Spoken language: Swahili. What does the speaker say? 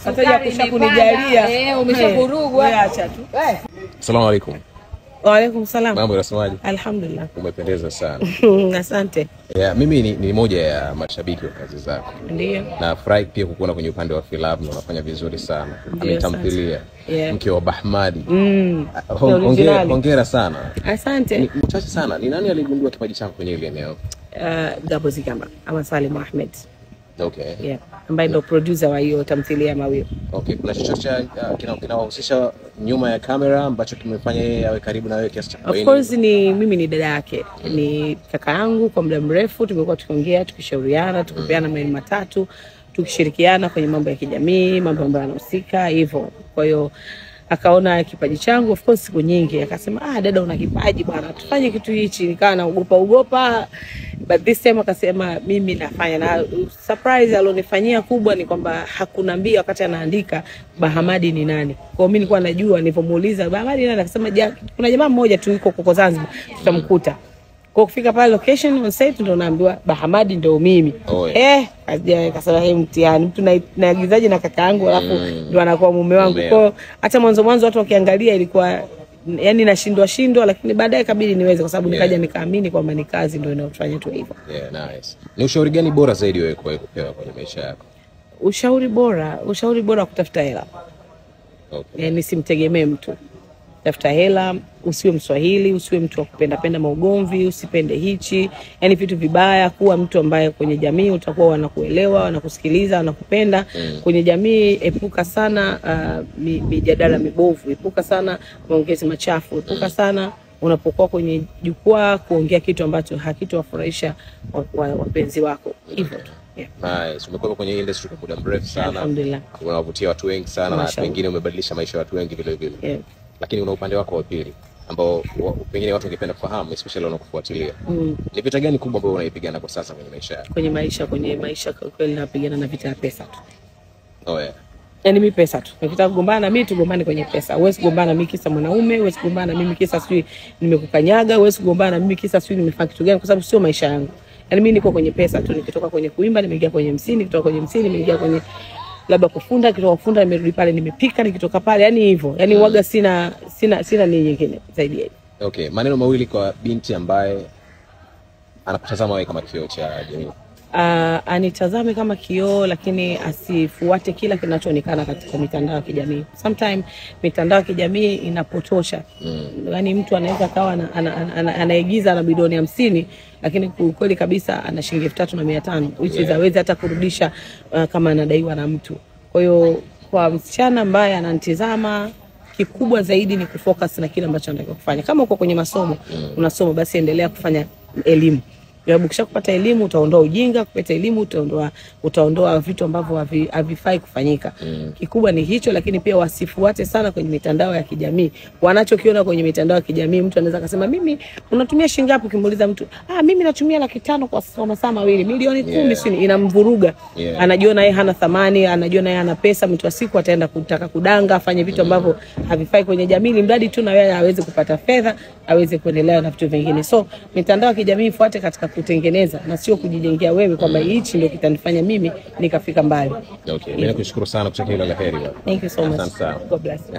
Ataja kunijalia. Umeshavurugwa. Acha tu. Asalamu alaykum. Wa alaykum salam. Mambo yanasemaje? Alhamdulillah. Umependeza sana. Asante. Mimi ni moja ya mashabiki wa kazi zako. Ndio. Na furahi pia kukuona kwenye upande wa filamu na unafanya vizuri sana. Ametamthilia Mke wa Bahmadi. Hongera sana. Asante. Mchache sana. Ni nani aligundua kipaji chako kwenye ile eneo? Gabo Zigamba ama Salim Ahmed. Okay. Yeah. Ambaye ndo producer wa hiyo tamthilia Mawio. Okay, kuna chochote kinahusisha nyuma ya kamera ambacho kimefanya yeye awe karibu na wewe kiasi cha Of course mimi ni dada yake. Ni kaka yangu kwa muda mrefu, tumekuwa tukiongea, tukishauriana, tukipeana maneno matatu, tukishirikiana kwenye mambo ya kijamii, mambo ambayo yanahusika hivyo. Kwa hiyo akaona kipaji changu, of course siku nyingi akasema dada una kipaji bwana, tufanye kitu hichi. Nikawa naogopa, but this time akasema mimi nafanya. Na surprise alionifanyia kubwa ni kwamba hakunambia wakati anaandika Bahmadi ni nani. Kwa hiyo mimi nilikuwa najua, nilipomuuliza Bahmadi nani akasema kuna jamaa mmoja tu yuko huko Zanzibar tutamkuta. Kwa kufika pale location on site ndo naambiwa Bahmadi ndo mimi. Akasema mtihani mtu naigizaje na kaka yangu alafu ndo anakuwa mume wangu. Kwa hata mwanzo watu wakiangalia ilikuwa yani nashindwa, lakini baadaye kabidi niweze kwa sababu nikaja nikaamini kwamba ni kazi ndio inayofanya tu hivyo. Nice. Ni ushauri gani bora zaidi wewe kupewa kwenye maisha yako? Ushauri bora kutafuta hela. Okay. Yani simtegemee mtu. Tafuta hela, usiwe Mswahili, usiwe mtu wa kupenda maugomvi, usipende hichi, yani vitu vibaya. Kuwa mtu ambaye kwenye jamii utakuwa wanakuelewa, wanakusikiliza, wanakupenda. Kwenye jamii epuka sana mijadala mibovu, epuka sana maongezi machafu, epuka sana unapokuwa kwenye jukwaa kuongea kitu ambacho hakitowafurahisha wapenzi wako. Hivyo tu. Nice. Umekuwa kwenye industry kwa muda mrefu sana. Alhamdulillah. Unawavutia watu wengi sana na wengine umebadilisha maisha ya watu wengi vile vile. Lakini una upande wako wa pili ambao pengine watu wangependa kufahamu, especially wanakufuatilia. Ni vita gani kubwa ambayo unaipigana kwa sasa kwenye maisha yako? Kwenye maisha kwa kweli napigana na vita ya pesa tu. Yani mimi pesa tu. Nikitaka kugombana na mimi tugombane kwenye pesa. Huwezi kugombana na mimi kisa mwanaume, huwezi kugombana na mimi kisa sijui nimekukanyaga, huwezi kugombana na mimi kisa sijui nimefanya kitu gani, kwa sababu sio maisha yangu. Yani mimi niko kwenye pesa tu. Nikitoka kwenye kuimba nimeingia kwenye msini, nikitoka kwenye msini nimeingia kwenye labda kufunda, nikitoka kufunda nimerudi pale nimepika, nikitoka pale yani hivyo. Yani waga sina nini nyingine zaidi ya hivyo. Okay, maneno mawili kwa binti ambaye anakutazama wewe kama kioo cha jamii. Anitazame kama kioo, lakini asifuate kila kinachoonekana katika mitandao ya kijamii. Sometimes mitandao ya kijamii inapotosha. Yani mtu anaweza kawa anaigiza na bilioni 50, lakini kweli kabisa ana shilingi 3500 which is hawezi hata kurudisha kama anadaiwa na mtu. Kwa hiyo kwa msichana ambaye ananitazama, kikubwa zaidi ni kufocus na kile ambacho anataka kufanya. Kama uko kwenye masomo, unasoma, basi endelea kufanya elimu. Ukisha kupata elimu utaondoa ujinga, kupata elimu utaondoa vitu ambavyo havifai kufanyika. Kikubwa ni hicho, lakini pia wasifuate sana kwenye mitandao ya kijamii. Wanachokiona kwenye mitandao ya kijamii, mtu anaweza kusema mimi unatumia shilingi ngapi, ukimuuliza mtu mimi natumia 500 kwa masaa mawili, milioni 10 sini, inamvuruga. Anajiona yeye hana thamani, anajiona yeye hana pesa, mtu wa siku ataenda kutaka kudanga, afanye vitu ambavyo havifai kwenye jamii, mradi tu na yeye aweze kupata fedha, aweze kuendelea na vitu vingine. So mitandao ya kijamii ifuate katika kutengeneza na sio kujijengea wewe kwamba hichi ndio kitanifanya mimi nikafika mbali. Okay, mimi nakushukuru sana, kutakia kila la heri. Thank you so much. God bless you.